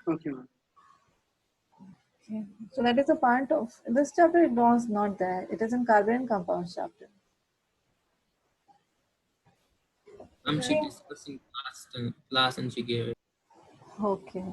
Okay, ma'am. Okay. So that is a part of this chapter. It was not there. It is in carbon and compounds chapter. She discussed in class and she gave it. Okay.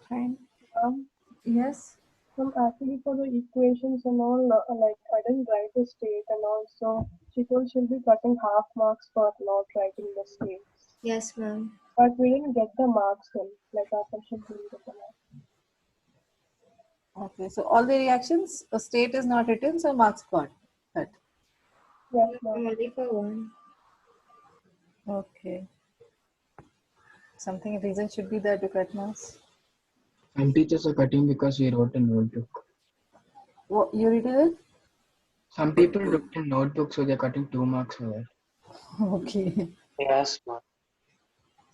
Fine. Um, Yes. Actually for the equations and all, like I didn't write the state and also she told she'll be cutting half marks for not writing the states. Yes, ma'am. But we didn't get the marks then, like our section didn't get the marks. Okay. So all the reactions, a state is not written, so marks got cut. Yes, ma'am. Only for one. Okay. Something reason should be there to cut marks. Some teachers are cutting because we wrote a notebook. What you read it? Some people wrote a notebook, so they're cutting 2 marks for that. Okay. Yes, ma'am.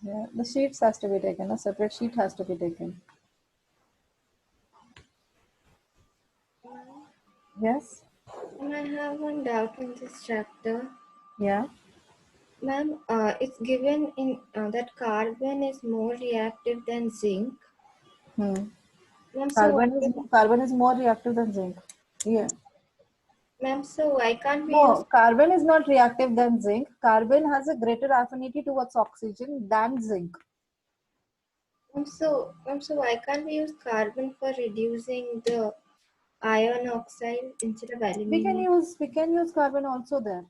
Yeah, the sheets has to be taken. A separate sheet has to be taken. Yes. Ma'am, I have one doubt in this chapter. Yeah. Ma'am, it's given in that carbon is more reactive than zinc. Ma'am, Carbon is more reactive than zinc. Yeah. Ma'am, so why can't we No, use... carbon is not reactive than zinc. Carbon has a greater affinity towards oxygen than zinc. So why can't we use carbon for reducing the iron oxide instead of aluminum? We can use carbon also there.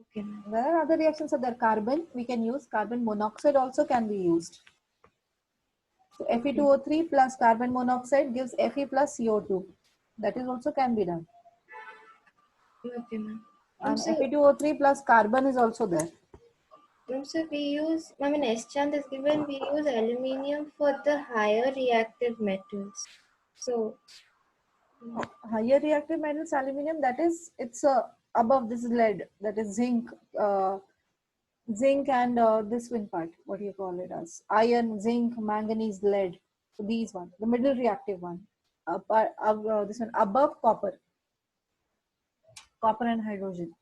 Okay, ma'am. There are other reactions that are carbon. We can use carbon monoxide also can be used. So Fe2O3 plus carbon monoxide gives Fe plus CO2. That is also can be done. Okay, ma'am. And Fe2O3 plus carbon is also there. So we use, I mean, S-chant is given, we use aluminium for the higher reactive metals. So, Higher reactive metals, aluminium, that is, it's above this lead, that is zinc, zinc and this one part, what do you call it as? Iron, zinc, manganese, lead. So these one, the middle reactive one. This one above copper. Copper and hydrogen.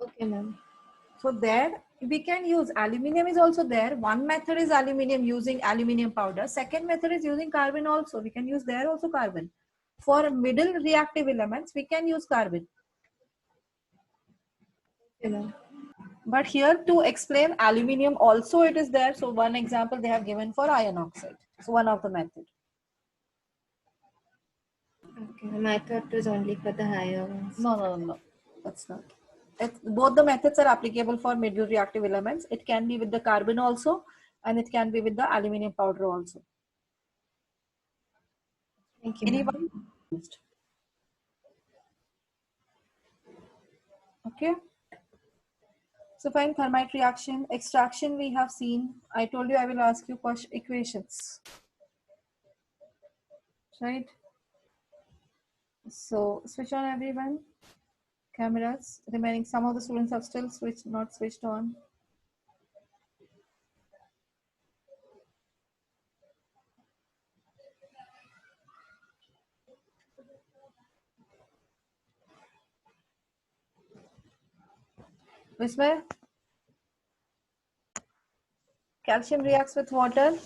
okay, ma'am. So there we can use aluminium is also there. One method is aluminium using aluminium powder. Second method is using carbon also. We can use there also carbon. For middle reactive elements, we can use carbon. Okay, ma'am. But here to explain aluminium also it is there. So one example they have given for iron oxide. So one of the method. Okay, ma'am. I thought it was only for the higher ones. No. That's not. Both the methods are applicable for middle reactive elements. It can be with the carbon also and it can be with the aluminium powder also. Thank you, Anyone? Okay. So fine, thermite reaction, extraction we have seen. I told you I will ask you equations. Right? So switch on everyone. Cameras. Remaining some of the students have still not switched on. Vismay? Calcium reacts with water.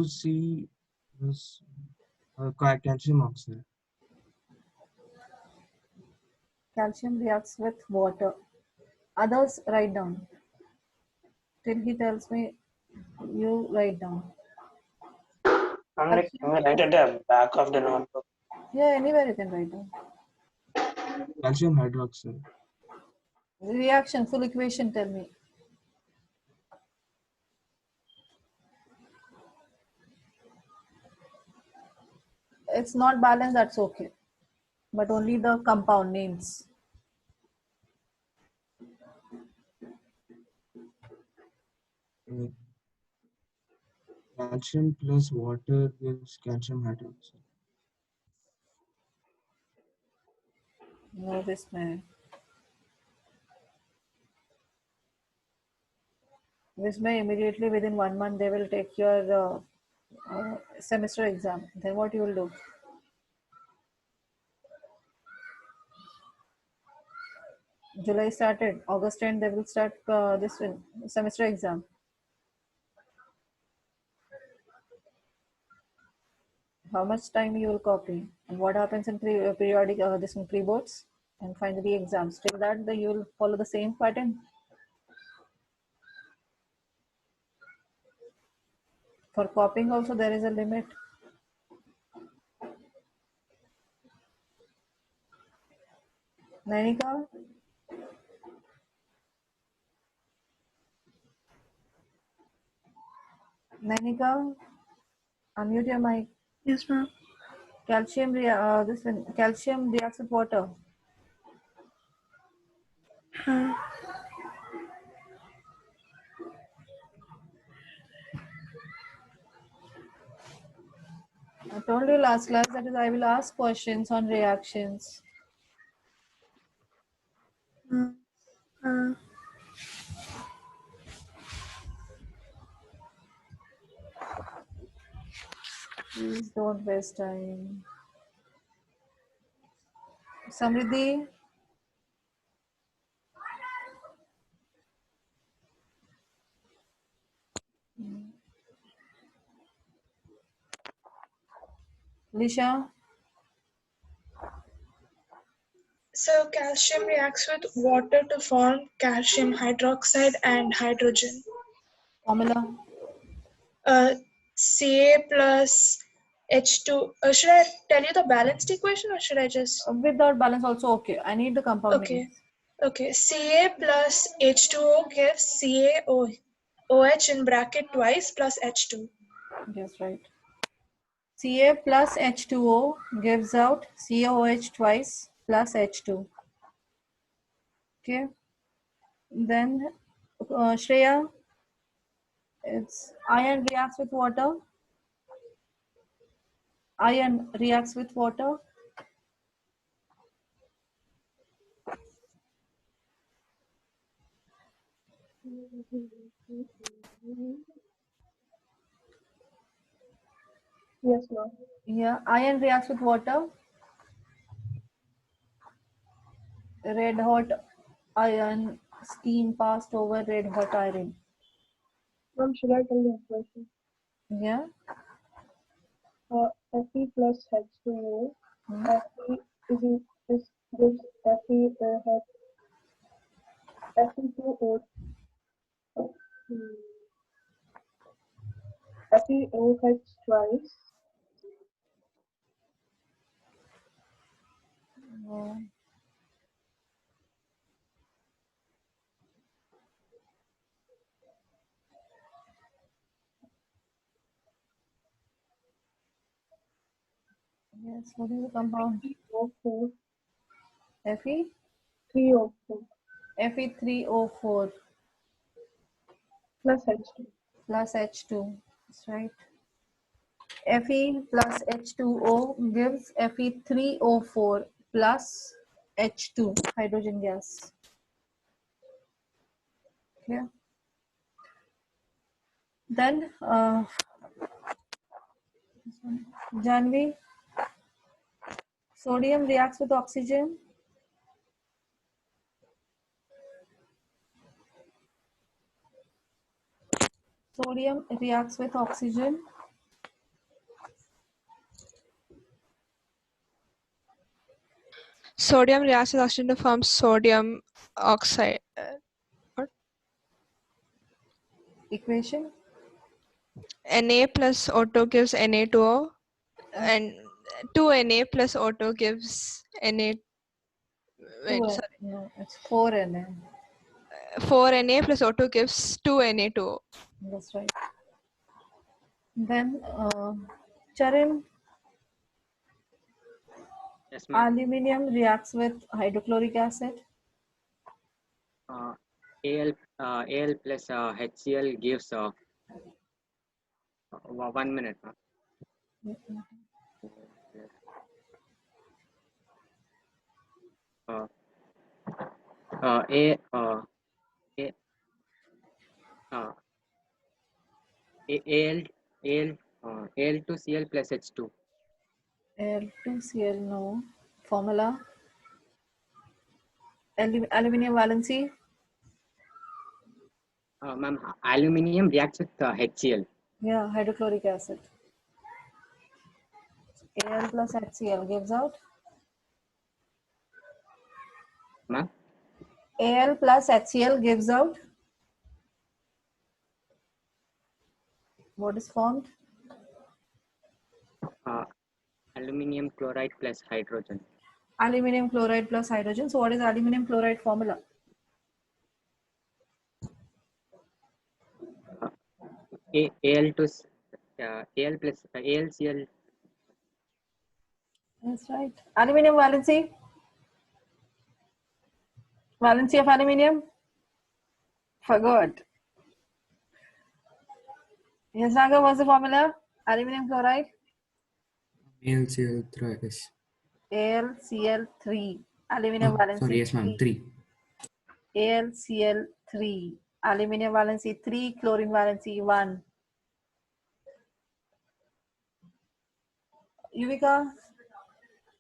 C is calcium oxide. Calcium reacts with water. Others write down. Till he tells me, you write down. I'm like, can we write at the back of the notebook? Yeah, anywhere you can write down. Calcium hydroxide. Reaction, full equation, tell me. It's not balanced, that's okay. But only the compound names. Calcium plus water gives calcium hydroxide. No, this man. This may immediately within 1 month they will take your semester exam. Then what you will do? July started. August end they will start this semester exam. How much time you will copy, and what happens in periodic this in pre-boards and finally exams. Till that, you will follow the same pattern. For copying also there is a limit. Nanika, unmute your mic. Yes, ma'am. Calcium calcium reacts with water. I told you last class that is I will ask questions on reactions. Please don't waste time. Samriddhi, Lisha, So calcium reacts with water to form calcium hydroxide and hydrogen. formula. Ca plus H2. Should I tell you the balanced equation or should I just? Without balance also okay. I need the compound Okay. names. Okay. Ca plus H2O gives CaOH in bracket twice plus H2. Yes, right. Ca plus H2O gives out CaOH twice plus H2. Okay. Then Shreya, it's iron reacts with water. Iron reacts with water. Yes, ma'am. Yeah, iron reacts with water. Red hot iron, steam passed over red hot iron. Ma'am, should I tell the equation? Yeah. Fe plus H2O. Hmm. Fe is gives FeOH. Fe2O. FeOH twice. Oh. Yes, what is the compound? O4. Fe? 3O4 Fe3O4 plus H2. plus H2. That's right. Fe plus H2O gives Fe3O4 plus H2, hydrogen gas. Okay. Then, Janvi, sodium reacts with oxygen. Sodium reacts with oxygen. Sodium reacts with oxygen to form sodium oxide. Equation. Na plus O2 gives Na2O, and 2Na plus O2 gives Na. Wait, sorry. No, it's 4Na. 4Na plus O2 gives 2Na2O. That's right. Then, Charan, Yes, ma'am. aluminium reacts with hydrochloric acid. Al plus HCl gives 1 minute. A Al2Cl plus H2. Al2Cl, no. Formula. Aluminium valency. Ma'am, aluminium reacts with HCl. Yeah, hydrochloric acid. Al plus HCl gives out. Ma'am, Al plus HCl gives out. What is formed? aluminium chloride plus hydrogen. Aluminium chloride plus hydrogen. So what is aluminium chloride formula? Al plus AlCl. That's right. Aluminium valency. Valency of aluminium. Forgot. Yes, Naga, what's the formula? Aluminium chloride. AlCl3. AlCl3. Aluminium valency Sorry, yes, ma'am. 3. AlCl3. Aluminium valency 3, chlorine valency 1. Yuvika,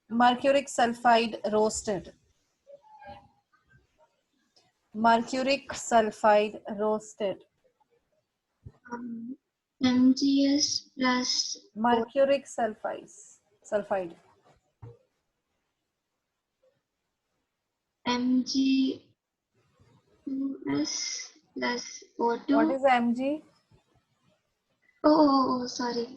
mercuric sulfide roasted. Mercuric sulfide roasted. MgS plus Mercuric sulfide. Mg2s plus O2. What is Mg? Oh, sorry.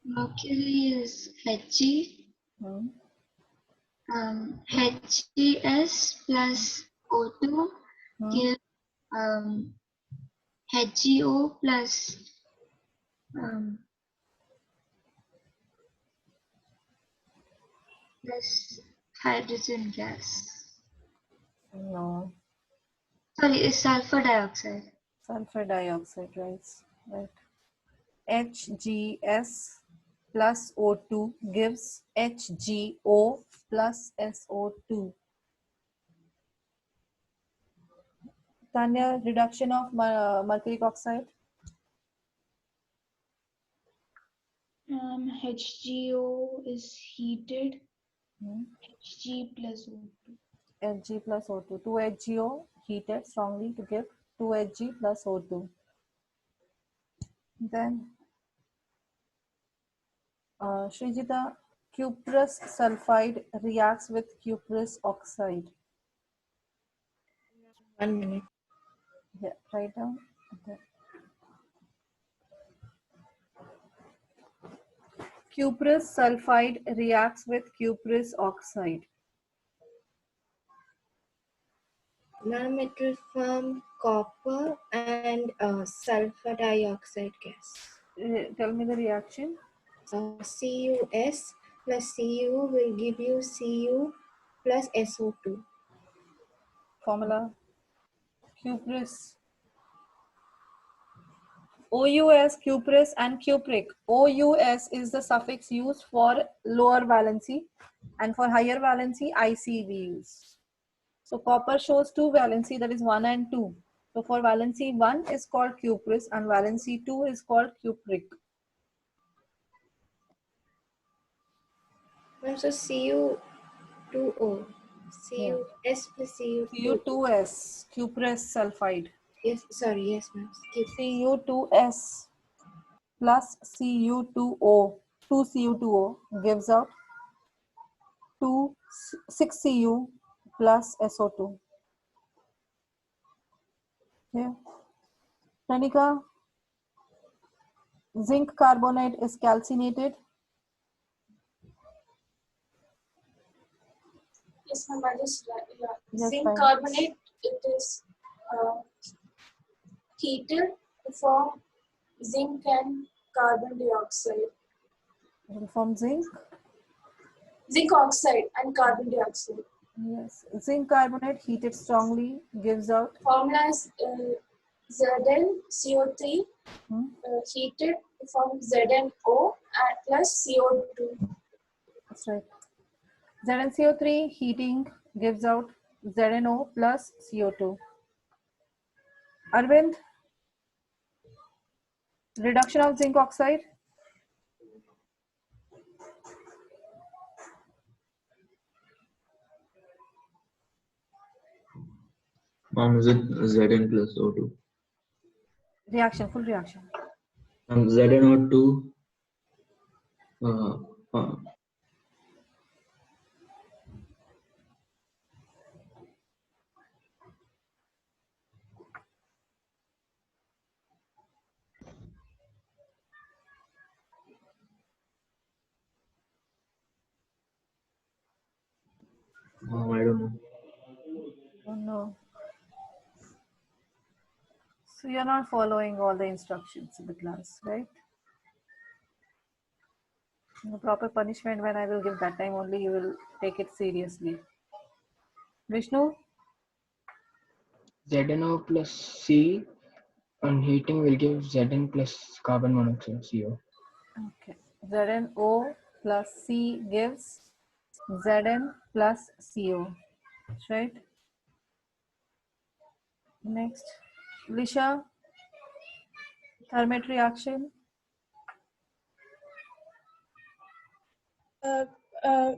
Mercury is Hg. HgS plus O2 give HgO plus plus hydrogen gas. No. Sorry, it's sulfur dioxide. Sulfur dioxide, right. HgS plus O2 gives HgO plus SO2. Tanya, reduction of mercuric oxide. HgO is heated. Hg plus O2. Hg plus O2. 2HgO heated strongly to give 2Hg plus O2. Then Srijita, cuprous sulfide reacts with cuprous oxide. 1 minute. Yeah, write down. Okay. Cuprous sulfide reacts with cuprous oxide. Ma'am, it will form copper and sulfur dioxide gas. Tell me the reaction. CuS plus Cu will give you Cu plus SO2. Formula. Cuprous. OUS, cuprous and cupric. OUS is the suffix used for lower valency, and for higher valency, IC we use. So copper shows 2 valency, that is 1 and 2. So for valency 1 is called cuprous and valency 2 is called cupric. So Cu2O. CuS plus Cu2. Cu2S, cuprous sulfide. Yes, sorry, yes, ma'am. Cu2S plus Cu2O, 2Cu2O gives out 6Cu plus SO2. Okay. Tanika, zinc carbonate is calcinated. Yes, ma'am. I just Yes, zinc fine. carbonate. It is heated to form zinc and carbon dioxide. It will form zinc. Zinc oxide and carbon dioxide. Yes, zinc carbonate heated strongly gives out. Formula is ZnCO3 heated to form ZnO plus CO2. That's right. ZnCO3 heating gives out ZnO plus CO2. Arvind, reduction of zinc oxide. Mom, is it Zn plus O2? Reaction, full reaction. ZnO2. I don't know. Oh no. So you're not following all the instructions in the class, right? The proper punishment when I will give that time only you will take it seriously. Vishnu? ZnO plus C on heating will give Zn plus carbon monoxide, CO. Okay. ZnO plus C gives Zn plus CO. Right? Next. Lisha? Thermate reaction? Ma'am,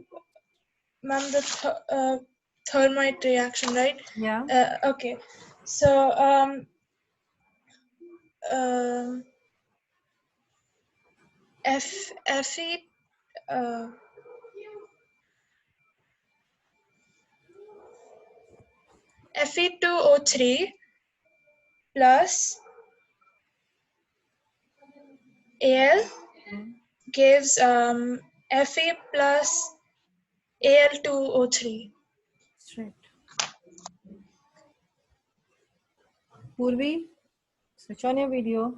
the thermite reaction, right? Yeah. Okay. So Fe Fe2O3 plus Al gives Fe plus Al2O3. Straight. Purvi, switch on your video.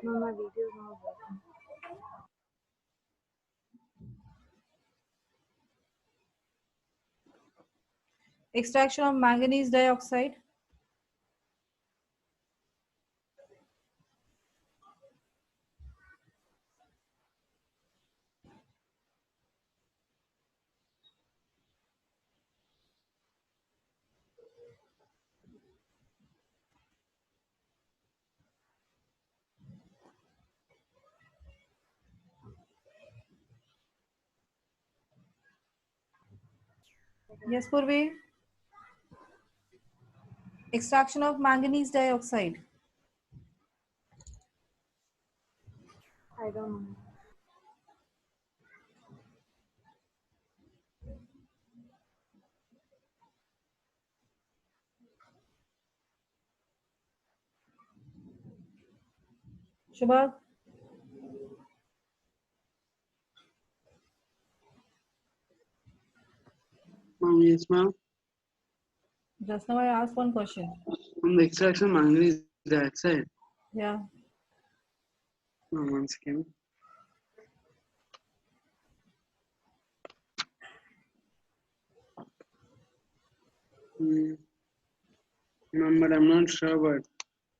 No, my video is not working. Extraction of manganese dioxide. Yes, Purvi. Extraction of manganese dioxide. I don't know. Shubha? Ma'am, yes, ma'am. Just now I asked one question. From the extraction of manganese dioxide. Yeah. One second. Ma'am, but I'm not sure, but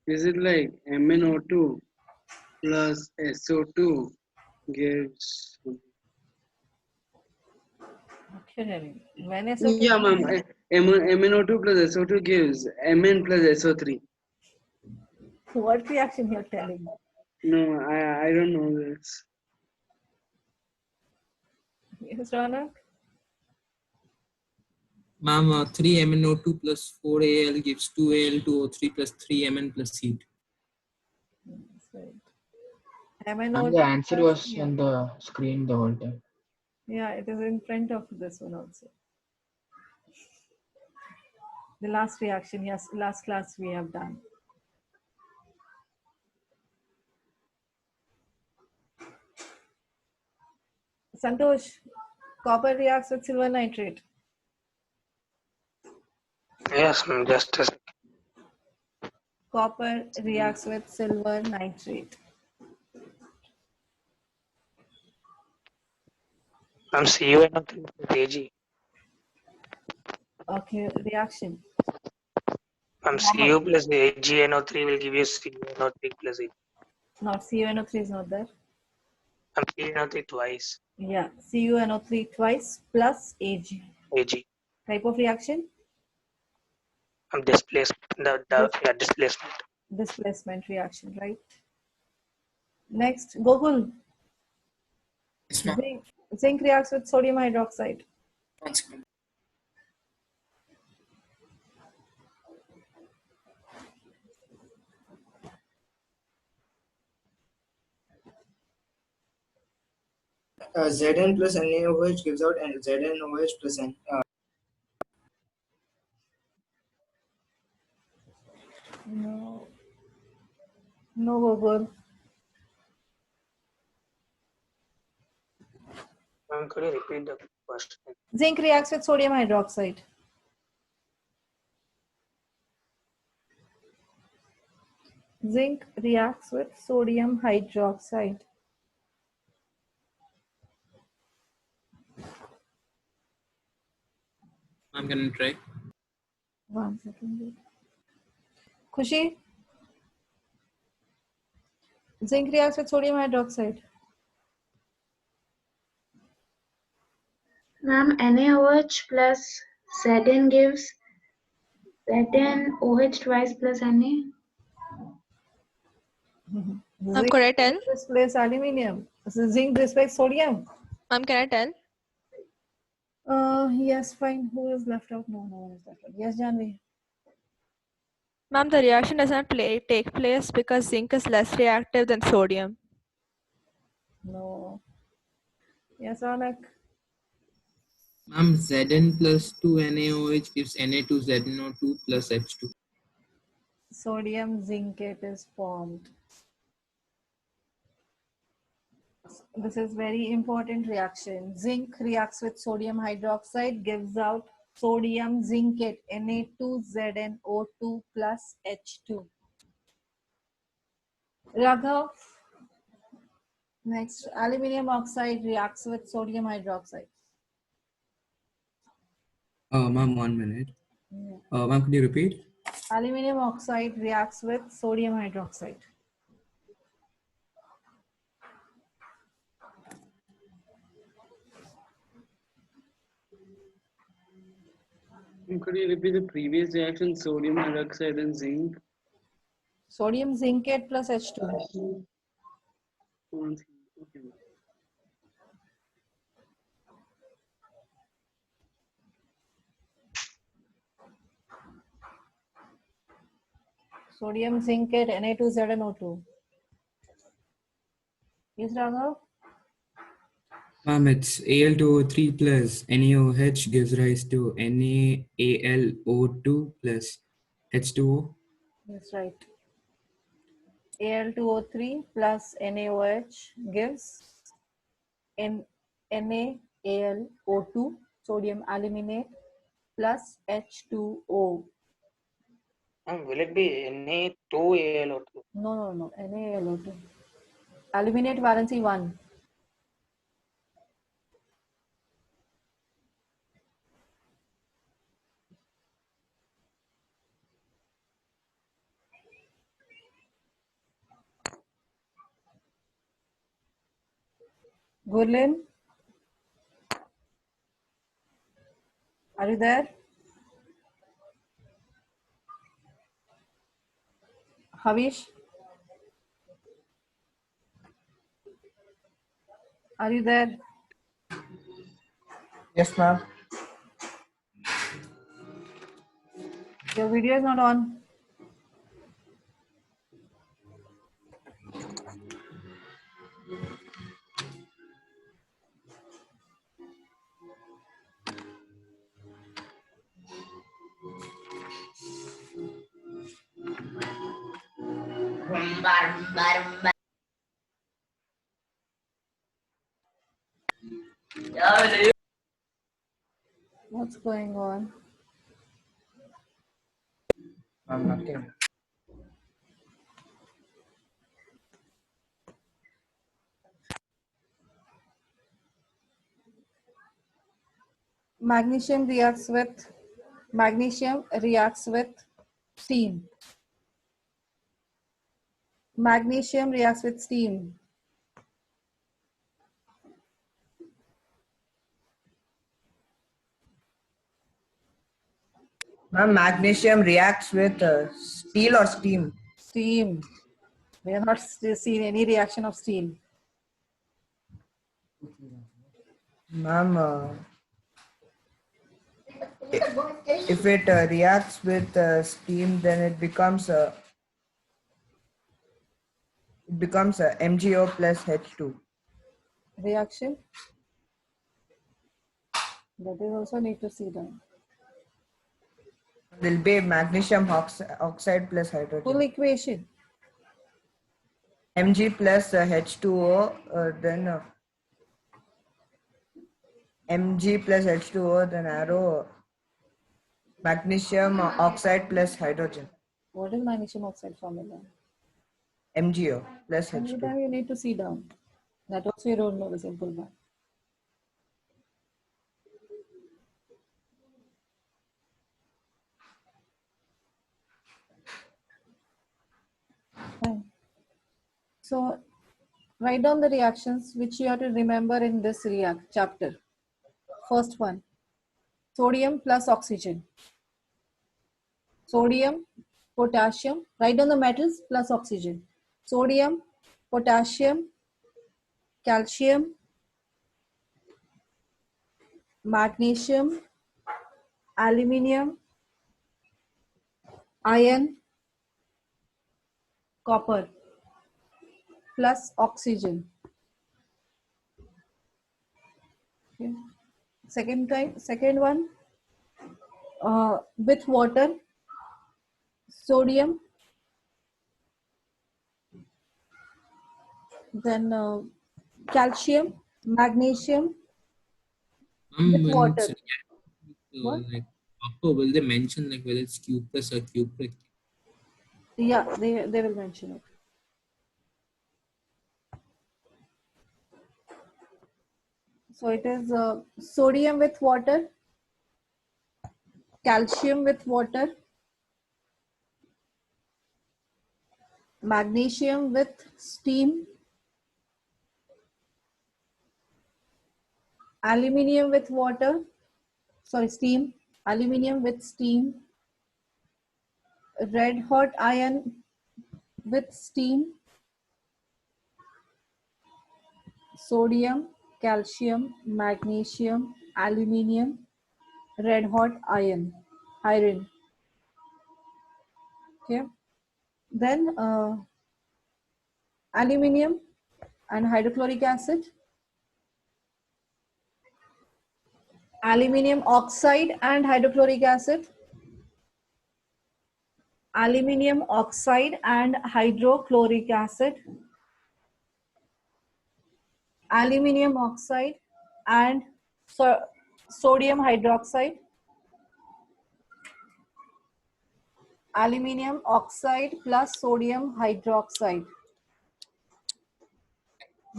is it like MnO2 plus SO2 gives... Okay, when SO2 Yeah, ma'am. MnO2 plus SO2 gives Mn plus SO3. What reaction you're telling? No, I don't know this. Yes, Ronak? Ma'am, 3MnO2 plus 4Al gives 2Al2O3 plus 3Mn plus heat. That's right. And MnO2 the answer plus, was yeah. on the screen the whole time. Yeah, it is in front of this one also. The last reaction, yes, last class we have done. Santosh, copper reacts with silver nitrate. Yes, just a second. Copper reacts with silver nitrate. I'm CuNO3 plus Ag. Okay, reaction. I'm Cu plus AgNO3 will give you CuNO3 plus Ag. Not CuNO3 is not there. I'm CuNO3 twice. Yeah, CuNO3 twice plus Ag. Ag. Type of reaction? I'm displacement. Displacement. Displacement reaction, right? Next, Gokul. Yes, ma'am. Zinc reacts with sodium hydroxide. One second. Zn plus NaOH gives out and ZnOH plus N. No. No, Google. Ma'am, could you repeat the question? Zinc reacts with sodium hydroxide. Zinc reacts with sodium hydroxide. I'm gonna try. 1 second. Khushi? Zinc reacts with sodium hydroxide. Ma'am, NaOH plus Zn gives ZnOH twice plus Na. Zinc can I tell? displaces aluminium. So zinc displaces sodium. Can I tell? Yes, fine. Who is left out? No, no one is left out. Yes, Janvi. Ma'am, the reaction does not take place because zinc is less reactive than sodium. No. Yes, Alec. Ma'am, Zn plus 2 NaOH gives Na2ZNO2 plus H2. Sodium zincate is formed. This is very important reaction. Zinc reacts with sodium hydroxide, gives out sodium zincate, Na2ZNO2 plus H2. Raghav. Next, aluminium oxide reacts with sodium hydroxide. Ma'am, 1 minute. Yeah. Ma'am, could you repeat? Aluminium oxide reacts with sodium hydroxide. Could you repeat the previous reaction, sodium hydroxide and zinc? Sodium zincate plus H2. Okay. Sodium zincate, Na2ZNO2. Yes, Raghav? Ma'am, it's Al2O3 plus NaOH gives rise to NaAlO2 plus H2O. That's right. Al2O3 plus NaOH gives NaAlO2, sodium aluminate, plus H2O. Will it be Na2AlO2? No, NaAlO2. Aluminate valency 1. Gurlin? Are you there? Havish? Are you there? Yes, ma'am. Your video is not on. What's going on? Nothing. Magnesium reacts with steam. Magnesium reacts with steam. Ma'am, magnesium reacts with steel or steam? Steam. We have not seen any reaction of steel. Ma'am, if it reacts with steam, then it becomes MgO plus H2. Reaction? That is also need to see down. Will be magnesium oxide plus hydrogen. Full equation. Mg plus H2O, then Mg plus H2O, then arrow magnesium oxide plus hydrogen. What is magnesium oxide formula? MgO plus Every H2. time you need to see down. That also you don't know the simple one. Fine. So write down the reactions which you have to remember in this chapter. First one, sodium plus oxygen. Sodium, potassium, write down the metals plus oxygen. Sodium, potassium, calcium, magnesium, aluminium, iron, copper, plus oxygen. Okay. Second one, with water, sodium, then calcium, magnesium, with When water. it's What? like copper, will they mention like whether it's cuprous or cupric? Yeah, they will mention it. So it is sodium with water, calcium with water, magnesium with steam, aluminium with water, steam, aluminium with steam, red hot iron with steam, sodium, calcium, magnesium, aluminium, red hot iron. Okay. Then aluminium and hydrochloric acid, aluminium oxide and hydrochloric acid, aluminium oxide and hydrochloric acid, aluminium oxide and sodium hydroxide, aluminium oxide plus sodium hydroxide,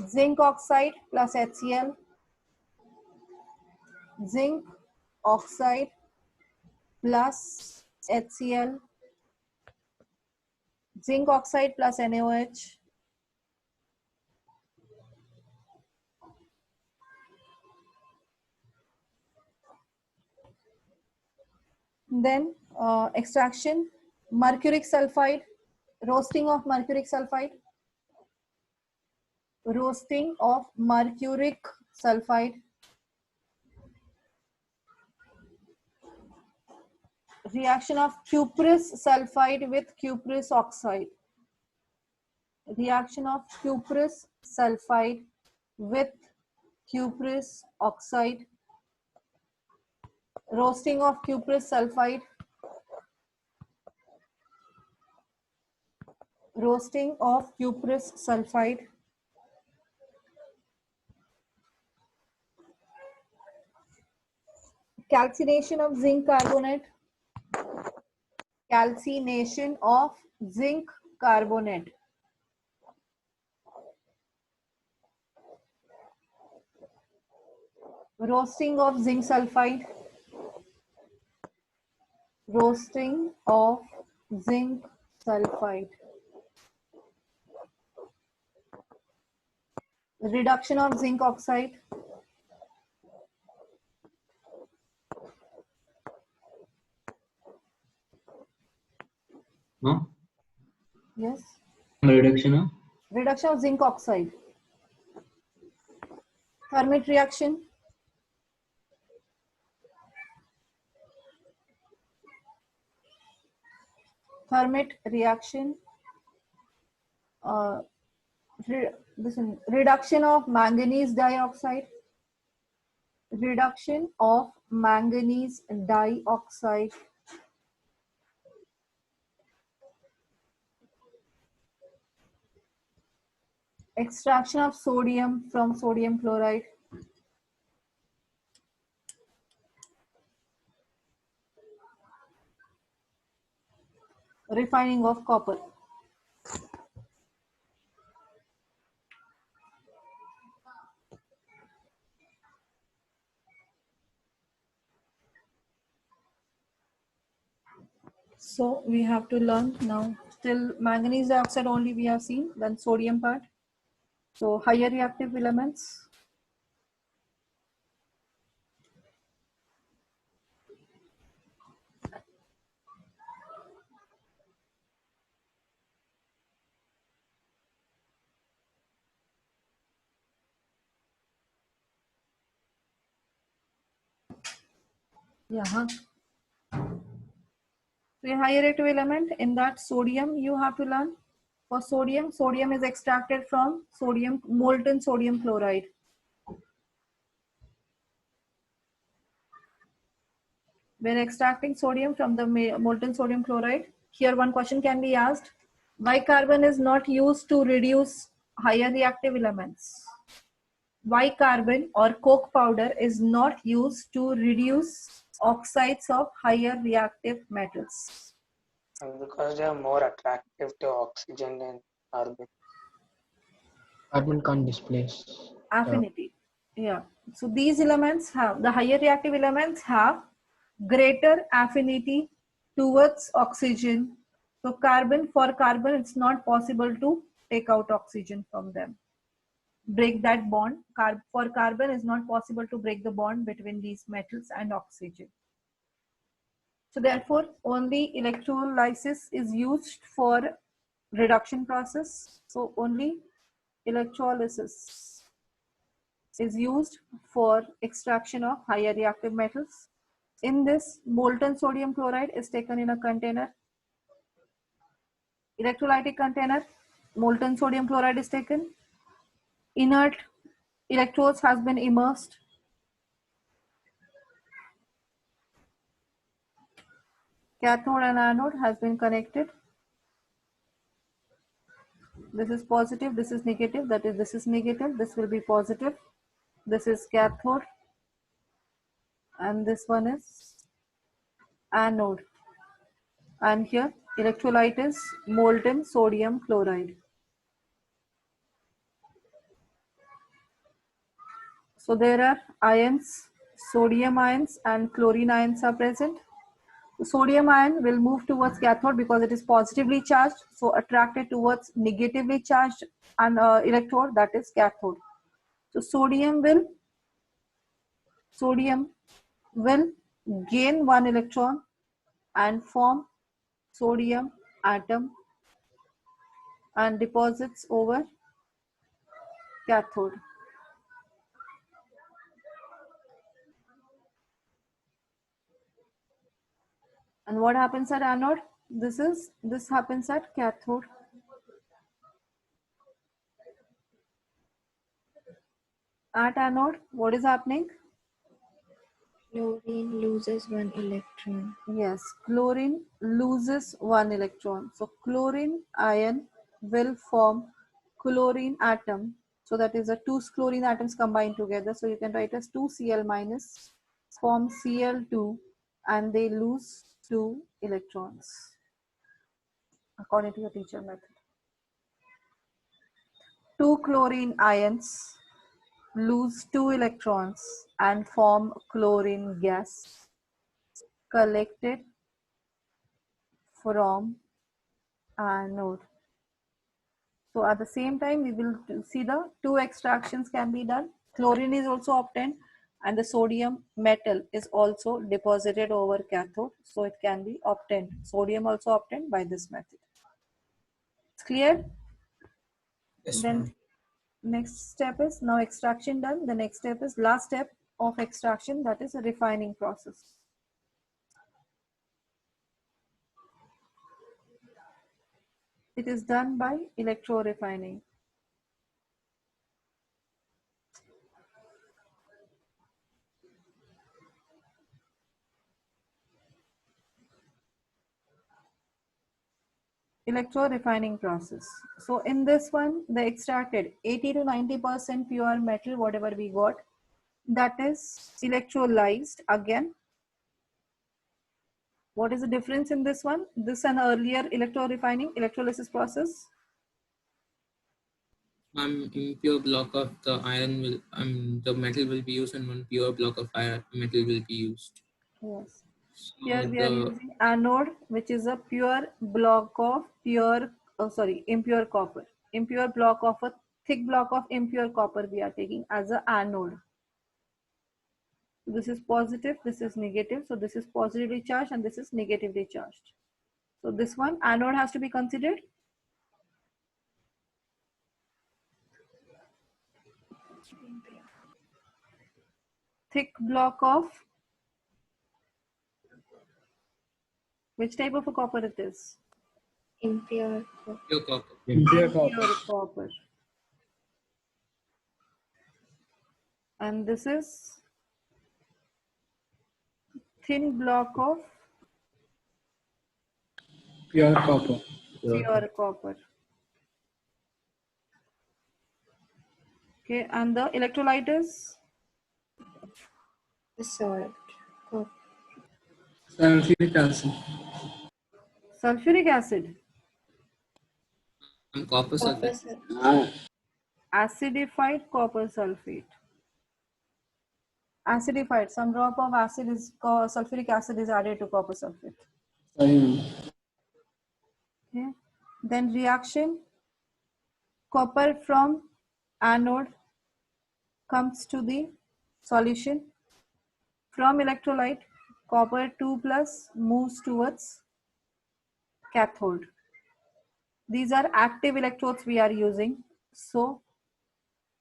zinc oxide plus HCl, zinc oxide plus HCl, zinc oxide plus NaOH, then extraction, mercuric sulfide, roasting of mercuric sulfide, roasting of mercuric sulfide, reaction of cuprous sulfide with cuprous oxide, reaction of cuprous sulfide with cuprous oxide, roasting of cuprous sulfide, roasting of cuprous sulfide, calcination of zinc carbonate, calcination of zinc carbonate, roasting of zinc sulfide, roasting of zinc sulfide, reduction of zinc oxide, No? yes, Reduction of? reduction of zinc oxide, Fermat reaction, Hermite reaction. Reduction of manganese dioxide. Reduction of manganese dioxide. Extraction of sodium from sodium chloride. Refining of copper. So we have to learn now. Till manganese dioxide only we have seen, then sodium part. So higher reactive elements. Yeah. So a higher reactive element, in that sodium you have to learn. For sodium, sodium is extracted from molten sodium chloride. When extracting sodium from the molten sodium chloride, here one question can be asked: why carbon is not used to reduce higher reactive elements? Why carbon or coke powder is not used to reduce oxides of higher reactive metals? Because they are more attractive to oxygen than carbon. Carbon can't displace. Affinity. Yeah. So these elements have, the higher reactive elements have greater affinity towards oxygen. So for carbon, it's not possible to take out oxygen from them. Break that bond. For carbon, it's not possible to break the bond between these metals and oxygen. So therefore, only electrolysis is used for reduction process. So only electrolysis is used for extraction of higher reactive metals. In this, molten sodium chloride is taken in a container. Electrolytic container, molten sodium chloride is taken. Inert electrodes has been immersed. Cathode and anode has been connected. This is positive, this is negative, that is, this is negative, this will be positive. This is cathode, and this one is anode. And here, electrolyte is molten sodium chloride. So there are ions, sodium ions and chlorine ions are present. The sodium ion will move towards cathode because it is positively charged, so attracted towards negatively charged electrode, that is cathode. So sodium will gain one electron and form sodium atom and deposits over cathode. And what happens at anode? This happens at cathode. At anode, what is happening? Chlorine loses one electron. Yes, chlorine loses one electron. So chlorine ion will form chlorine atom. So that is the two chlorine atoms combined together. So you can write as 2Cl minus, form Cl2, and they lose 2 electrons according to your teacher method. 2 chlorine ions lose 2 electrons and form chlorine gas collected from anode. So at the same time, we will see the 2 extractions can be done. Chlorine is also obtained and the sodium metal is also deposited over cathode. So it can be obtained. Sodium also obtained by this method. It's clear? Yes, Then next step is, now extraction done. The next step is last step of extraction, that is a refining process. It is done by electrorefining. Electrorefining process. So in this one, they extracted 80 to 90% pure metal, whatever we got. That is electrolyzed again. What is the difference in this one? This and earlier electrorefining, electrolysis process. Impure block of the iron will, the metal will be used, and one pure block of iron metal will be used. Yes. So Here we are using anode, which is a pure block of impure copper. Impure block of a thick block of impure copper we are taking as an anode. This is positive, this is negative. So this is positively charged and this is negatively charged. So this one, anode has to be considered. Thick block of which type of a copper it is? Impure. Pure copper. Impure copper. Pure copper. And this is thin block of Pure copper. pure copper. Okay, and the electrolyte is The salt. Copper. Sulfuric acid. sulfuric acid. Copper Copper sulfate. sulfate. Acidified copper sulfate. Acidified, some drop of acid is sulfuric acid is added to copper sulfate. Sorry. Okay. Then reaction, copper from anode comes to the solution. From electrolyte, copper 2+ moves towards cathode. These are active electrodes we are using. So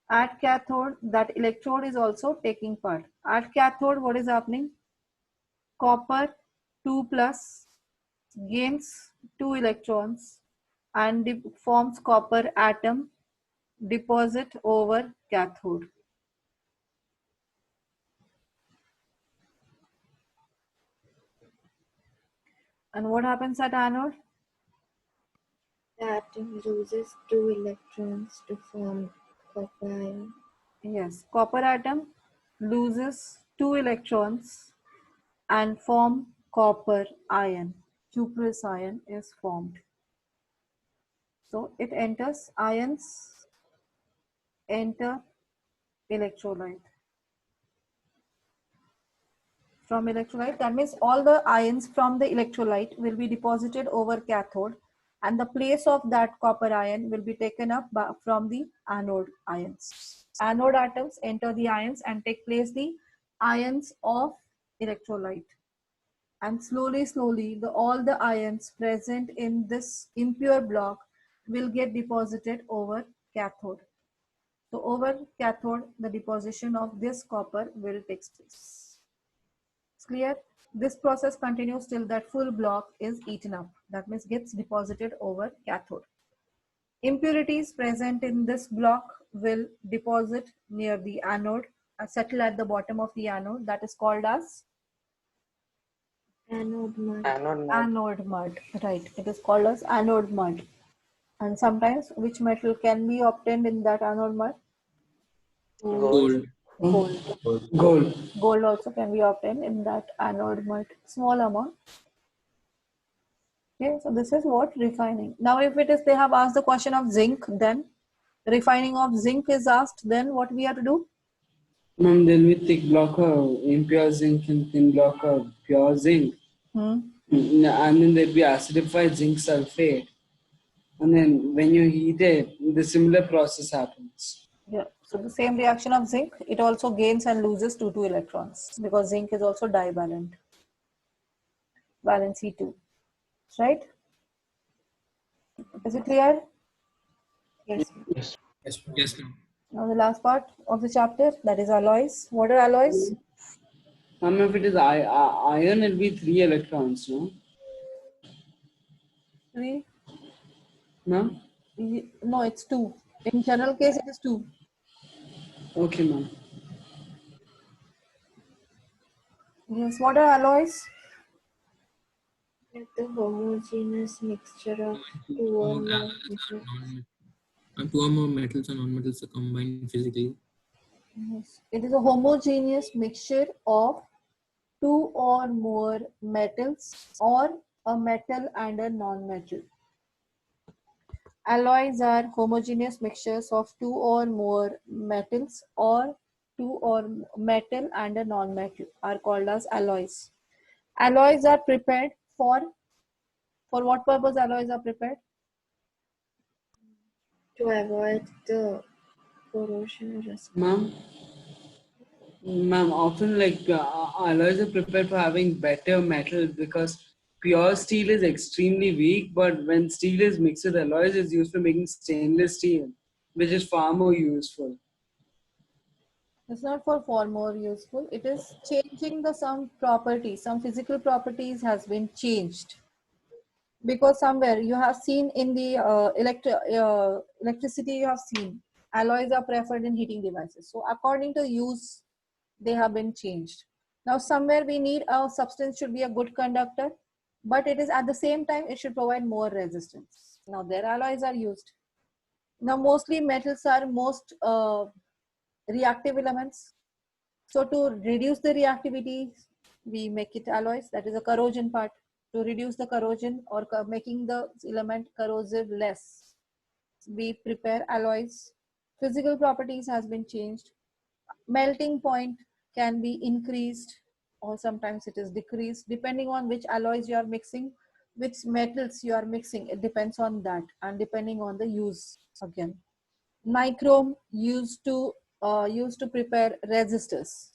at cathode, that electrode is also taking part. At cathode, what is happening? Copper 2+ gains 2 electrons and forms copper atom deposit over cathode. And what happens at anode? The atom loses 2 electrons to form copper ion. Yes, copper atom loses 2 electrons and form copper ion. Cuprous ion is formed. So it enters, ions enter electrolyte. From electrolyte, that means all the ions from the electrolyte will be deposited over cathode, and the place of that copper ion will be taken up from the anode ions. Anode atoms enter the ions and take place the ions of electrolyte. And slowly, all the ions present in this impure block will get deposited over cathode. So over cathode, the deposition of this copper will take place. It's clear? This process continues till that full block is eaten up. That means gets deposited over cathode. Impurities present in this block will deposit near the anode, settle at the bottom of the anode. That is called as Anode mud. Anode mud. Right. It is called as anode mud. And sometimes which metal can be obtained in that anode mud? Gold. Gold also can be obtained in that anode mud. Small amount. Okay, so this is what refining. Now if it is, they have asked the question of zinc, then refining of zinc is asked, then what we have to do? Ma'am, there will be thick block of impure zinc and thin block of pure zinc. And then there will be acidified zinc sulfate. And then when you heat it, the similar process happens. Yeah, so the same reaction of zinc, it also gains and loses 2 electrons because zinc is also divalent. Valency 2. Right? Is it clear? Yes. Yes, ma'am. Now the last part of the chapter, that is alloys. What are alloys? If it is iron, it will be 3 electrons, no? 3. Ma'am? No, it's 2. In general case, it is 2. Okay, ma'am. Yes, what are alloys? The homogeneous mixture of two or more metals. Two or more metals or non-metals are combined physically. Yes. It is a homogeneous mixture of 2 or more metals or a metal and a non-metal. Alloys are homogeneous mixtures of 2 or more metals or 2 or metal and a non-metal are called as alloys. Alloys are prepared for what purpose alloys are prepared? To avoid the corrosion risk. Ma'am, often like alloys are prepared for having better metal because pure steel is extremely weak, but when steel is mixed with alloys, it's used for making stainless steel, which is far more useful. It's not for far more useful. It is changing some properties. Some physical properties has been changed. Because somewhere you have seen in the electricity, you have seen alloys are preferred in heating devices. So according to use, they have been changed. Now somewhere we need a substance should be a good conductor, but it is at the same time it should provide more resistance. Now their alloys are used. Now mostly metals are most reactive elements. So to reduce the reactivity, we make it alloys. That is a corrosion part. To reduce the corrosion or making the element corrosive less, we prepare alloys. Physical properties has been changed. Melting point can be increased or sometimes it is decreased depending on which alloys you are mixing, which metals you are mixing. It depends on that and depending on the use again. Nichrome used to prepare resistors.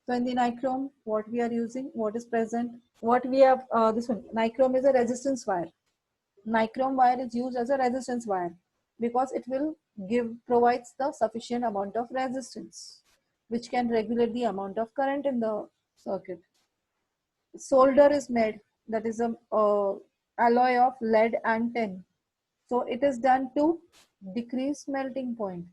So in the nichrome, what we are using, what is present, what we have, this one, nichrome is a resistance wire. Nichrome wire is used as a resistance wire because it will provides the sufficient amount of resistance, which can regulate the amount of current in the circuit. Solder is made, that is a alloy of lead and tin. So it is done to decrease melting point.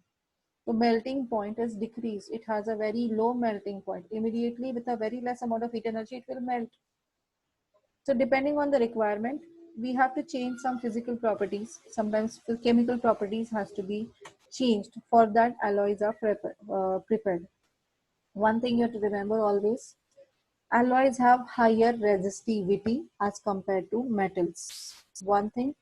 So melting point is decreased. It has a very low melting point. Immediately with a very less amount of heat energy, it will melt. So depending on the requirement, we have to change some physical properties. Sometimes chemical properties has to be changed. For that, alloys are prepared. One thing you have to remember always, alloys have higher resistivity as compared to metals. One thing,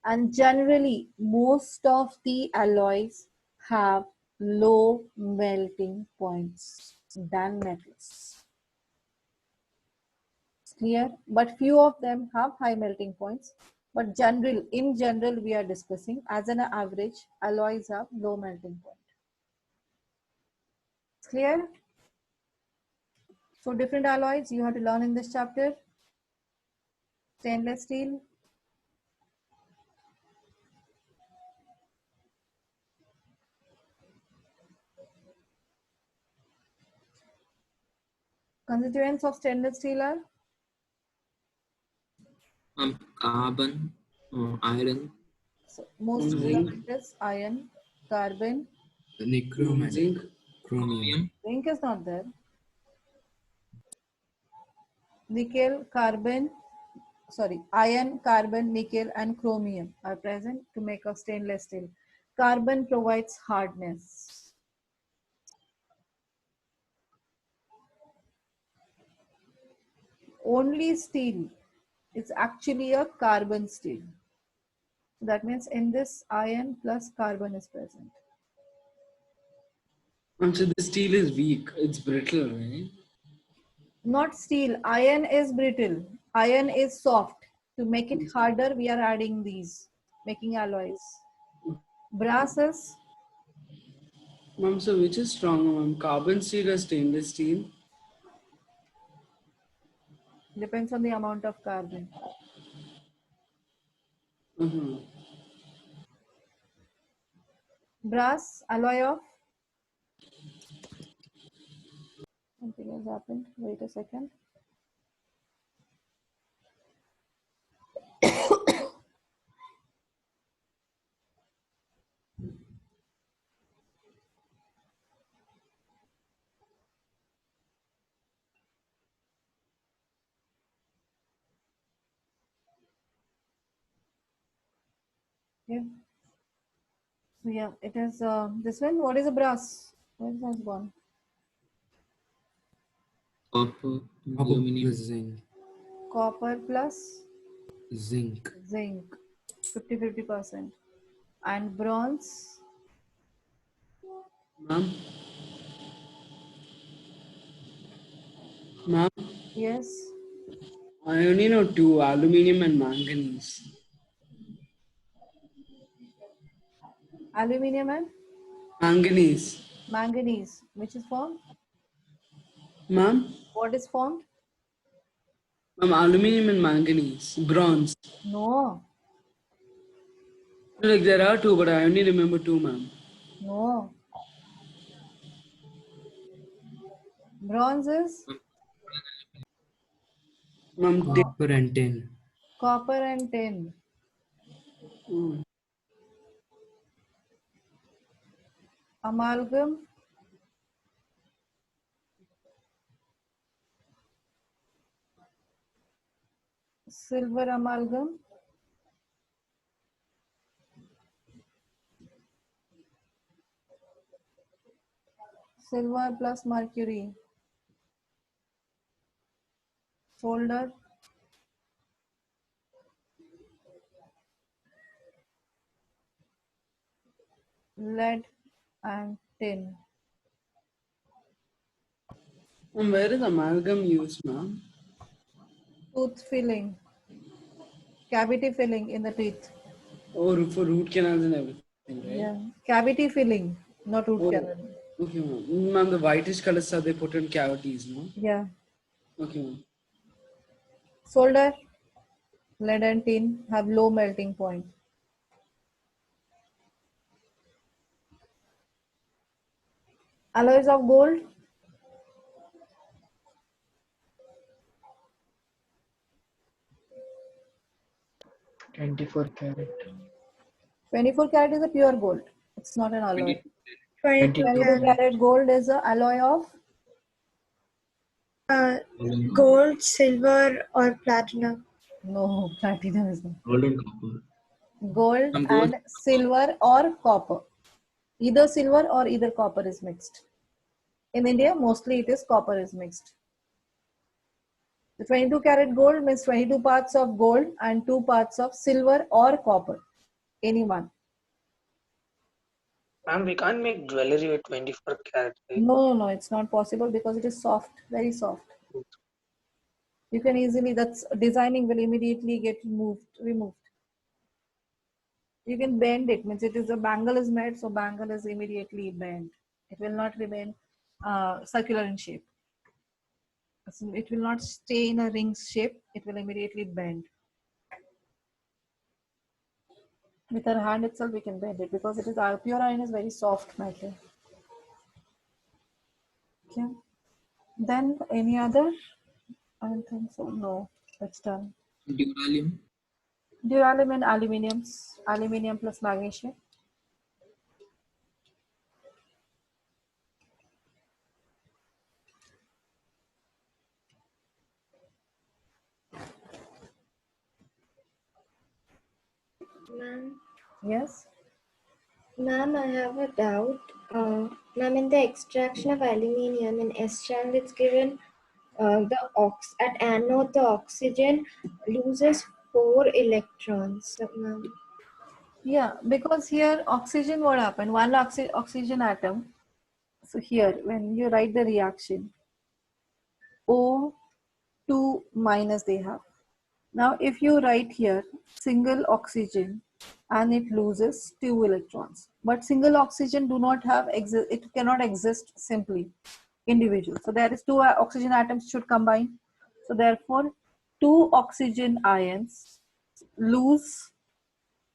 and generally most of the alloys have low melting points than metals. Clear? But few of them have high melting points. But in general, we are discussing as an average, alloys have low melting point. Clear? So different alloys you have to learn in this chapter. Stainless steel. Constituents of stainless steel are? Carbon, iron. So most relevant is iron, carbon. Nichrome, zinc, chromium. Zinc is not there. Nickel, carbon, iron, carbon, nickel, and chromium are present to make a stainless steel. Carbon provides hardness. Only steel is actually a carbon steel. That means in this iron plus carbon is present. So the steel is weak. It's brittle, right? Not steel. Iron is brittle. Iron is soft. To make it harder, we are adding these, making alloys. Brass is? Ma'am, so which is stronger, ma'am? Carbon steel or stainless steel? Depends on the amount of carbon. Brass, alloy of? Something has happened. Wait a second. Okay. So yeah, it is this one. What is a brass? Where is that one? Copper, Copper aluminum. plus zinc. Copper plus Zinc. zinc, 50-50%. And bronze, Ma'am? Ma'am? yes. I only know two, aluminium and manganese. Aluminium and Manganese. manganese, which is formed? Ma'am? What is formed? Ma'am, aluminium and manganese. Bronze. No, Like there are two, but I only remember two, ma'am. no. Bronze is Ma'am, Copper and tin. copper and tin. Amalgam, silver amalgam, silver plus mercury, solder, lead and tin. Ma'am, where is amalgam used, ma'am? Tooth filling, cavity filling in the teeth. Oh, for root canals and everything, right? Yeah, cavity filling, not root Oh, canal. okay, ma'am. Ma'am, the whitish color stuff they put in cavities, no? Yeah. Okay, ma'am. Solder, lead and tin have low melting point. Alloys of gold, $24 carat. 24 karat is a pure gold. It's not an alloy. 22 22 karat. karat gold is a alloy of Gold, silver, or platinum. no platinum is not. Gold and copper. Gold Gold. and silver or copper. Either silver or either copper is mixed. In India, mostly it is copper is mixed. The 22 karat gold means 22 parts of gold and 2 parts of silver or copper. Any one. Ma'am, we can't make jewelry with 24 karat, right? No, it's not possible because it is soft, very soft. You can easily, that's designing will immediately get removed. You can bend it, means it is a bangle is made, so bangle is immediately bent. It will not remain circular in shape. So it will not stay in a ring shape, it will immediately bend. With our hand itself, we can bend it because it is pure iron is very soft metal. Okay. Then any other? I don't think so. No, that's done. Duralium. Duralium and aluminium plus magnesium. Ma'am, Yes. ma'am, I have a doubt. Ma'am, in the extraction of aluminium in S channel, it's given at anode the oxygen loses 4 electrons. So, ma'am. Yeah, because here oxygen, what happened? One oxygen atom. So here, when you write the reaction, O2 minus they have. Now, if you write here single oxygen and it loses 2 electrons, but single oxygen do not have it cannot exist simply individual. So there is 2 oxygen atoms should combine. So therefore, 2 oxygen ions lose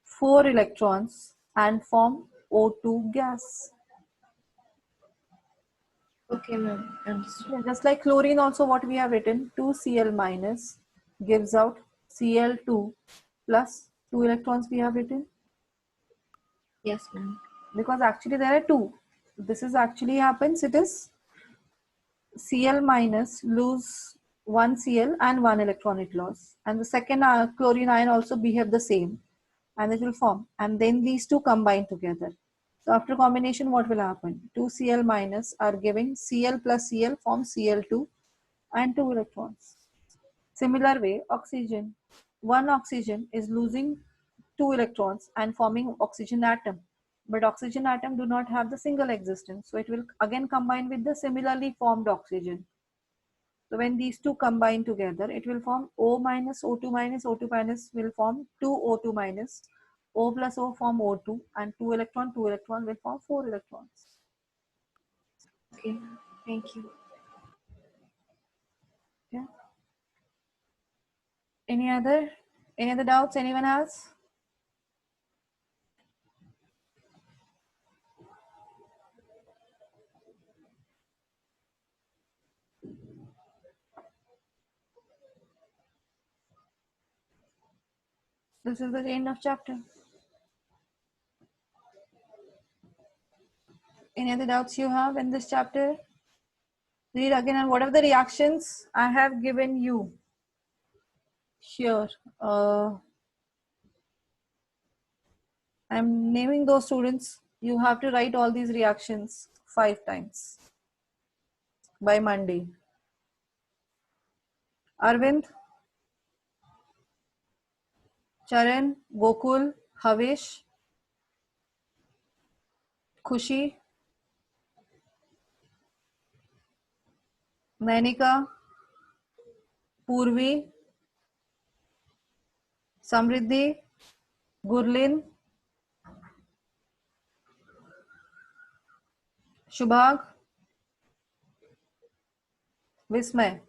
4 electrons and form O2 gas. Okay, ma'am. Understood. Yeah, just like chlorine also what we have written, 2Cl minus gives out Cl2 plus 2 electrons we have written. Yes, ma'am. Because actually there are 2. This is actually happens, it is Cl minus lose 1 Cl and 1 electron it loss. And the second chlorine ion also behave the same. and it will form, and then these two combine together. So after combination, what will happen? 2 Cl minus are giving Cl plus Cl forms Cl2 and 2 electrons. Similar way, oxygen. One oxygen is losing 2 electrons and forming oxygen atom. But oxygen atom do not have the single existence. So it will again combine with the similarly formed oxygen. So when these two combine together, it will form O minus O2 minus O2 minus will form 2 O2 minus. O plus O form O2 and 2 electron will form 4 electrons. Okay, thank you. Yeah. Any other doubts? Anyone else? This is the end of chapter. Any other doubts you have in this chapter? Read again, and whatever the reactions I have given you here, I'm naming those students. You have to write all these reactions 5 times by Monday. Arvind, Charan, Gokul, Havesh, Khushi, Nainika, Purvi, Samriddhi, Gurlin, Shubhag, Vismay.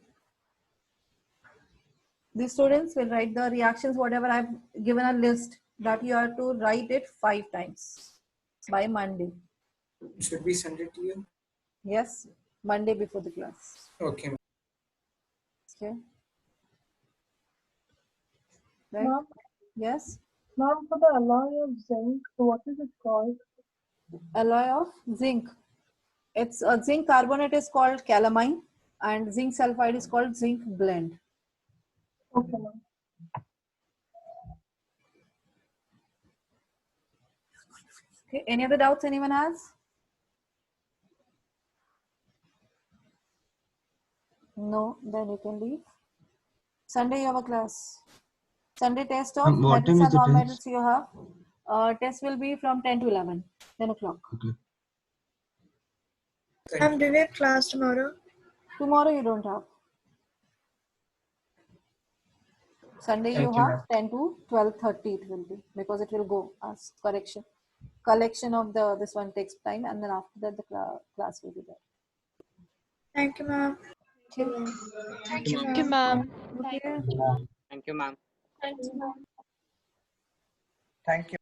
These students will write the reactions, whatever I've given a list, that you are to write it 5 times by Monday. Should we send it to you? Yes, Monday before the class. Okay. Okay. Right? Ma'am, Yes. ma'am, for the alloy of zinc, what is it called? Alloy of zinc. It's a zinc carbonate is called calamine, and zinc sulfide is called zinc blend. Okay, ma'am. Okay. Any other doubts anyone has? No, then you can leave. Sunday you have a class. Sunday test of What time metals is and the non-metals test? you have. Test will be from 10 to 11, 10 o'clock. Okay. Do we have class tomorrow? Tomorrow you don't have. Sunday you Thank you, have ma'am. 10 to 12:30 it will be, because it will go as correction. Collection of this one takes time, and then after that the class will be there. Thank you, ma'am. Okay. Thank you, Thank you, ma'am. ma'am. Okay. Thank you, ma'am. Thanks, ma'am. Thank you.